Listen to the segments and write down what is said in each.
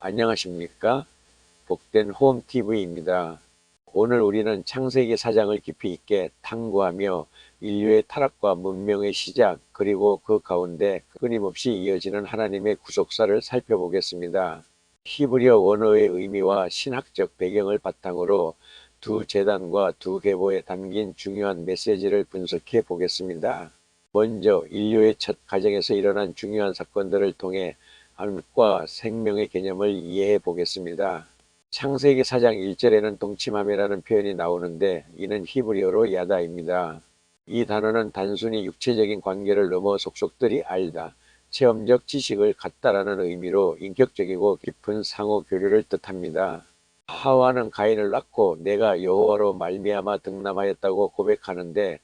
안녕하십니까? 복된 홈TV입니다. 오늘 우리는 창세기 4장을 깊이 있게 탐구하며 인류의 타락과 문명의 시작, 그리고 그 가운데 끊임없이 이어지는 하나님의 구속사를 살펴보겠습니다. 히브리어 원어의 의미와 신학적 배경을 바탕으로 두 재단과 두 계보에 담긴 중요한 메시지를 분석해 보겠습니다. 먼저 인류의 첫 가정에서 일어난 중요한 사건들을 통해 삶과 생명의 개념을 이해해 보겠습니다. 창세기 4장 1절에는 동침함이라는 표현이 나오는데 이는 히브리어로 야다입니다. 이 단어는 단순히 육체적인 관계를 넘어 속속들이 알다, 체험적 지식을 갖다라는 의미로 인격적이고 깊은 상호 교류를 뜻합니다. 하와는 가인을 낳고 내가 여호와로 말미암아 등남하였다고 고백하는데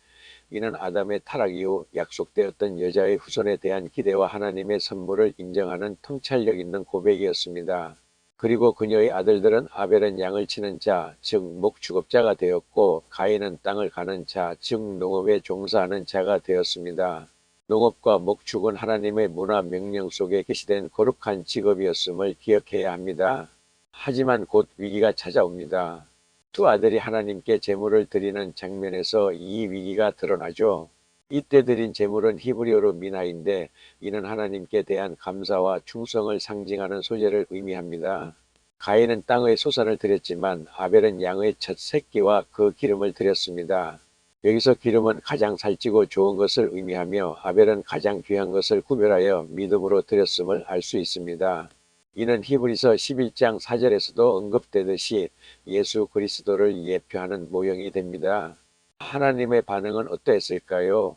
이는 아담의 타락 이후 약속되었던 여자의 후손에 대한 기대와 하나님의 선물을 인정하는 통찰력 있는 고백이었습니다. 그리고 그녀의 아들들은 아벨은 양을 치는 자, 즉 목축업자가 되었고 가인은 땅을 가는 자, 즉 농업에 종사하는 자가 되었습니다. 농업과 목축은 하나님의 문화 명령 속에 게시된 거룩한 직업이었음을 기억해야 합니다. 하지만 곧 위기가 찾아옵니다. 두 아들이 하나님께 제물을 드리는 장면에서 이 위기가 드러나죠. 이때 드린 제물은 히브리어로 미나인데 이는 하나님께 대한 감사와 충성을 상징하는 소재를 의미합니다. 가인은 땅의 소산을 드렸지만 아벨은 양의 첫 새끼와 그 기름을 드렸습니다. 여기서 기름은 가장 살찌고 좋은 것을 의미하며 아벨은 가장 귀한 것을 구별하여 믿음으로 드렸음을 알 수 있습니다. 이는 히브리서 11장 4절에서도 언급되듯이 예수 그리스도를 예표하는 모형이 됩니다. 하나님의 반응은 어떠했을까요?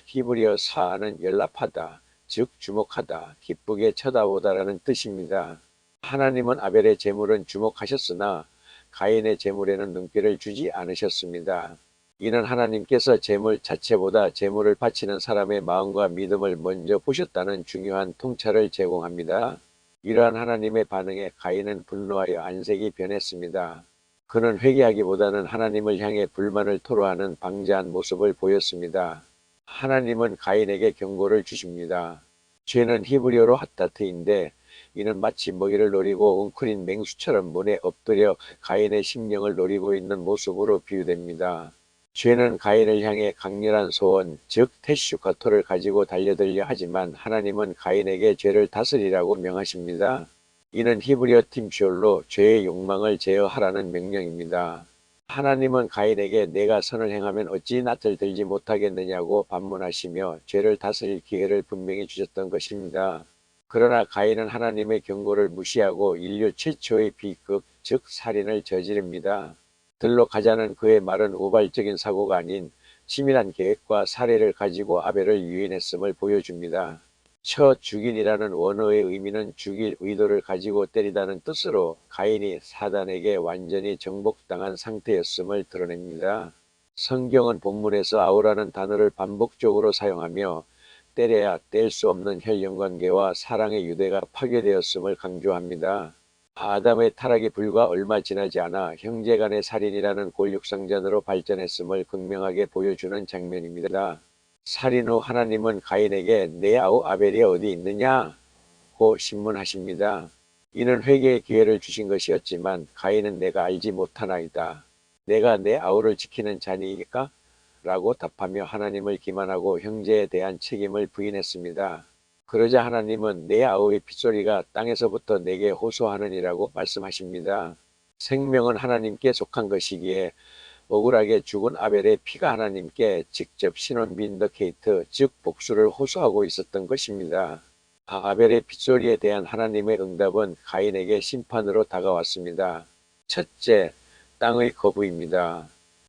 히브리어 사는 연락하다, 즉 주목하다, 기쁘게 쳐다보다라는 뜻입니다. 하나님은 아벨의 제물은 주목하셨으나 가인의 제물에는 눈길을 주지 않으셨습니다. 이는 하나님께서 제물 자체보다 제물을 바치는 사람의 마음과 믿음을 먼저 보셨다는 중요한 통찰을 제공합니다. 이러한 하나님의 반응에 가인은 분노하여 안색이 변했습니다. 그는 회개하기보다는 하나님을 향해 불만을 토로하는 방자한 모습을 보였습니다. 하나님은 가인에게 경고를 주십니다. 죄는 히브리어로 핫다트인데 이는 마치 먹이를 노리고 웅크린 맹수처럼 문에 엎드려 가인의 심령을 노리고 있는 모습으로 비유됩니다. 죄는 가인을 향해 강렬한 소원, 즉 테슈카토를 가지고 달려들려 하지만 하나님은 가인에게 죄를 다스리라고 명하십니다. 이는 히브리어 팀쇼로 죄의 욕망을 제어하라는 명령입니다. 하나님은 가인에게 내가 선을 행하면 어찌 낯을 들지 못하겠느냐고 반문하시며 죄를 다스릴 기회를 분명히 주셨던 것입니다. 그러나 가인은 하나님의 경고를 무시하고 인류 최초의 비극, 즉 살인을 저지릅니다. 들러 가자는 그의 말은 우발적인 사고가 아닌 치밀한 계획과 사례를 가지고 아벨을 유인했음을 보여줍니다. 쳐 죽인이라는 원어의 의미는 죽일 의도를 가지고 때리다는 뜻으로 가인이 사단에게 완전히 정복당한 상태였음을 드러냅니다. 성경은 본문에서 아우라는 단어를 반복적으로 사용하며 때려야 뗄 수 없는 혈연관계와 사랑의 유대가 파괴되었음을 강조합니다. 아담의 타락이 불과 얼마 지나지 않아 형제간의 살인이라는 골육상전으로 발전했음을 극명하게 보여주는 장면입니다. 살인 후 하나님은 가인에게 내 아우 아벨이 어디 있느냐고 신문하십니다. 이는 회개의 기회를 주신 것이었지만 가인은 내가 알지 못하나이다. 내가 내 아우를 지키는 자니까? 라고 답하며 하나님을 기만하고 형제에 대한 책임을 부인했습니다. 그러자 하나님은 내 아우의 핏소리가 땅에서부터 내게 호소하느니라고 말씀하십니다. 생명은 하나님께 속한 것이기에 억울하게 죽은 아벨의 피가 하나님께 직접 신원 빈더케이트, 즉 복수를 호소하고 있었던 것입니다. 아벨의 핏소리에 대한 하나님의 응답은 가인에게 심판으로 다가왔습니다. 첫째, 땅의 거부입니다.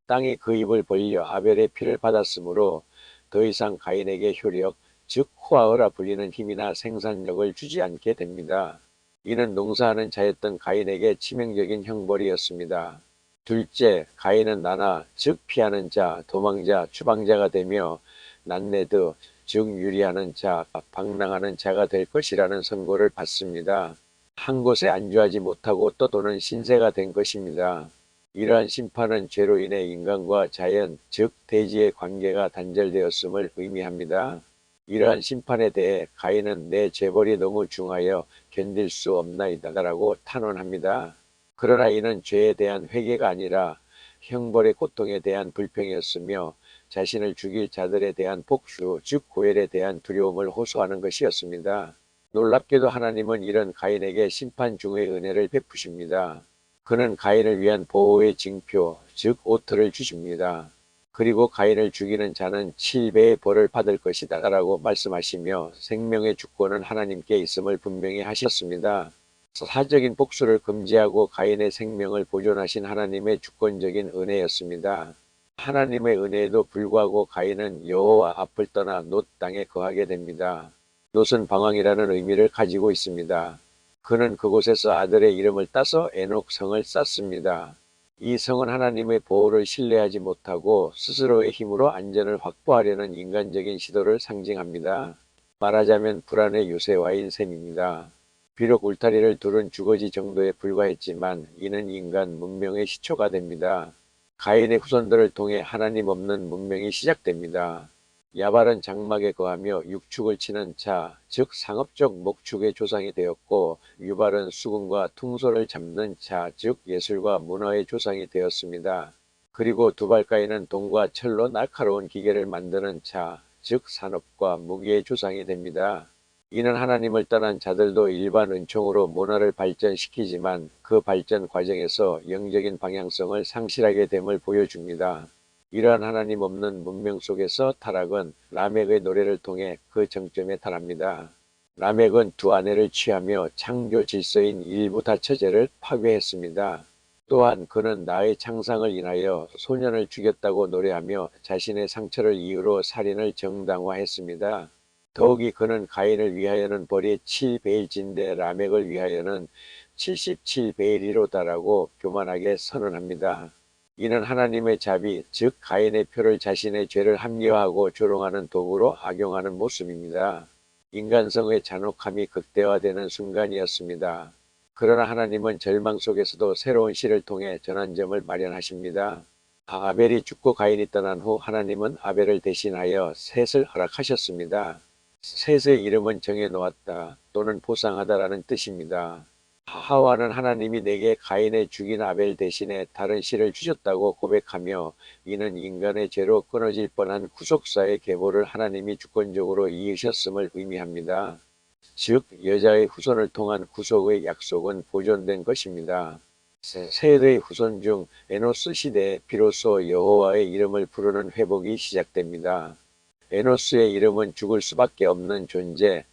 땅이 그 입을 벌려 아벨의 피를 받았으므로 더 이상 가인에게 효력, 즉 후아어라 불리는 힘이나 생산력을 주지 않게 됩니다. 이는 농사하는 자였던 가인에게 치명적인 형벌이었습니다. 둘째, 가인은 나나, 즉 피하는 자, 도망자, 추방자가 되며 난네드, 즉 유리하는 자, 방랑하는 자가 될 것이라는 선고를 받습니다. 한 곳에 안주하지 못하고 떠도는 신세가 된 것입니다. 이러한 심판은 죄로 인해 인간과 자연, 즉 대지의 관계가 단절되었음을 의미합니다. 이러한 심판에 대해 가인은 내 죄벌이 너무 중하여 견딜 수 없나이다라고 탄원합니다. 그러나 이는 죄에 대한 회개가 아니라 형벌의 고통에 대한 불평이었으며 자신을 죽일 자들에 대한 복수, 즉 고열에 대한 두려움을 호소하는 것이었습니다. 놀랍게도 하나님은 이런 가인에게 심판 중의 은혜를 베푸십니다. 그는 가인을 위한 보호의 징표, 즉 오토를 주십니다. 그리고 가인을 죽이는 자는 7배의 벌을 받을 것이다 라고 말씀하시며 생명의 주권은 하나님께 있음을 분명히 하셨습니다. 사적인 복수를 금지하고 가인의 생명을 보존하신 하나님의 주권적인 은혜였습니다. 하나님의 은혜에도 불구하고 가인은 여호와 앞을 떠나 놋 땅에 거하게 됩니다. 놋은 방황이라는 의미를 가지고 있습니다. 그는 그곳에서 아들의 이름을 따서 에녹 성을 쌓습니다. 이 성은 하나님의 보호를 신뢰하지 못하고 스스로의 힘으로 안전을 확보하려는 인간적인 시도를 상징합니다. 말하자면 불안의 요새와인 셈입니다. 비록 울타리를 둘은 주거지 정도에 불과했지만 이는 인간 문명의 시초가 됩니다. 가인의 후손들을 통해 하나님 없는 문명이 시작됩니다. 야발은 장막에 거하며 육축을 치는 자, 즉 상업적 목축의 조상이 되었고 유발은 수금과 퉁소를 잡는 자, 즉 예술과 문화의 조상이 되었습니다. 그리고 두발가인은 동과 철로 날카로운 기계를 만드는 자, 즉 산업과 무기의 조상이 됩니다. 이는 하나님을 떠난 자들도 일반 은총으로 문화를 발전시키지만 그 발전 과정에서 영적인 방향성을 상실하게 됨을 보여줍니다. 이러한 하나님 없는 문명 속에서 타락은 라멕의 노래를 통해 그 정점에 달합니다. 라멕은 두 아내를 취하며 창조 질서인 일부 다처제를 파괴했습니다. 또한 그는 나의 창상을 인하여 소년을 죽였다고 노래하며 자신의 상처를 이유로 살인을 정당화했습니다. 더욱이 그는 가인을 위하여는 벌이 7베일진데 라멕을 위하여는 77베일이로다라고 교만하게 선언합니다. 이는 하나님의 자비, 즉 가인의 표를 자신의 죄를 합리화하고 조롱하는 도구로 악용하는 모습입니다. 인간성의 잔혹함이 극대화되는 순간이었습니다. 그러나 하나님은 절망 속에서도 새로운 시를 통해 전환점을 마련하십니다. 아벨이 죽고 가인이 떠난 후 하나님은 아벨을 대신하여 셋을 허락하셨습니다. 셋의 이름은 정해놓았다 또는 보상하다라는 뜻입니다. 하와는 하나님이 내게 가인의 죽인 아벨 대신에 다른 씨를 주셨다고 고백하며 이는 인간의 죄로 끊어질 뻔한 구속사의 계보를 하나님이 주권적으로 이으셨음을 의미합니다. 즉 여자의 후손을 통한 구속의 약속은 보존된 것입니다. 셋의 후손 중 에노스 시대에 비로소 여호와의 이름을 부르는 회복이 시작됩니다. 에노스의 이름은 죽을 수밖에 없는 존재,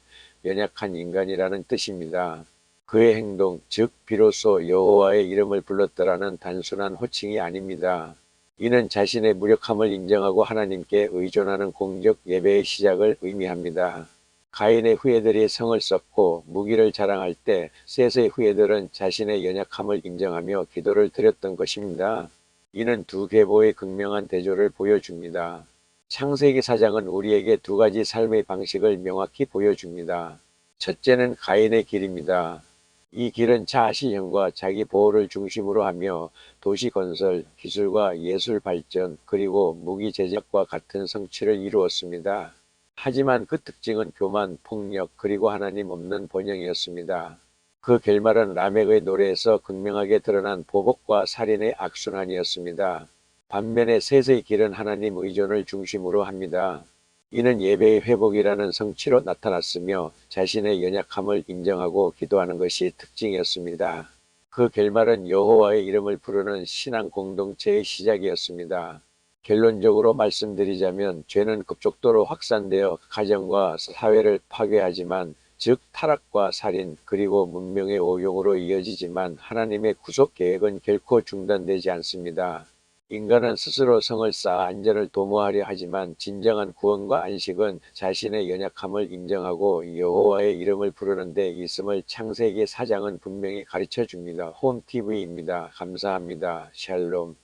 연약한 인간이라는 뜻입니다. 그의 행동, 즉 비로소 여호와의 이름을 불렀더라는 단순한 호칭이 아닙니다. 이는 자신의 무력함을 인정하고 하나님께 의존하는 공적 예배의 시작을 의미합니다. 가인의 후예들이 성을 쌓고 무기를 자랑할 때 셋의 후예들은 자신의 연약함을 인정하며 기도를 드렸던 것입니다. 이는 두 계보의 극명한 대조를 보여줍니다. 창세기 4장은 우리에게 두 가지 삶의 방식을 명확히 보여줍니다. 첫째는 가인의 길입니다. 이 길은 자아실현과 자기 보호를 중심으로 하며 도시 건설, 기술과 예술 발전, 그리고 무기 제작과 같은 성취를 이루었습니다. 하지만 그 특징은 교만, 폭력, 그리고 하나님 없는 번영이었습니다. 그 결말은 라멕의 노래에서 극명하게 드러난 보복과 살인의 악순환이었습니다. 반면에 셋의 길은 하나님 의존을 중심으로 합니다. 이는 예배의 회복이라는 성취로 나타났으며 자신의 연약함을 인정하고 기도하는 것이 특징이었습니다. 그 결말은 여호와의 이름을 부르는 신앙 공동체의 시작이었습니다. 결론적으로 말씀드리자면 죄는 급속도로 확산되어 가정과 사회를 파괴하지만 즉 타락과 살인 그리고 문명의 오용으로 이어지지만 하나님의 구속 계획은 결코 중단되지 않습니다. 인간은 스스로 성을 쌓아 안전을 도모하려 하지만 진정한 구원과 안식은 자신의 연약함을 인정하고 여호와의 이름을 부르는 데 있음을 창세기 4장은 분명히 가르쳐 줍니다. 홈TV입니다. 감사합니다. 샬롬.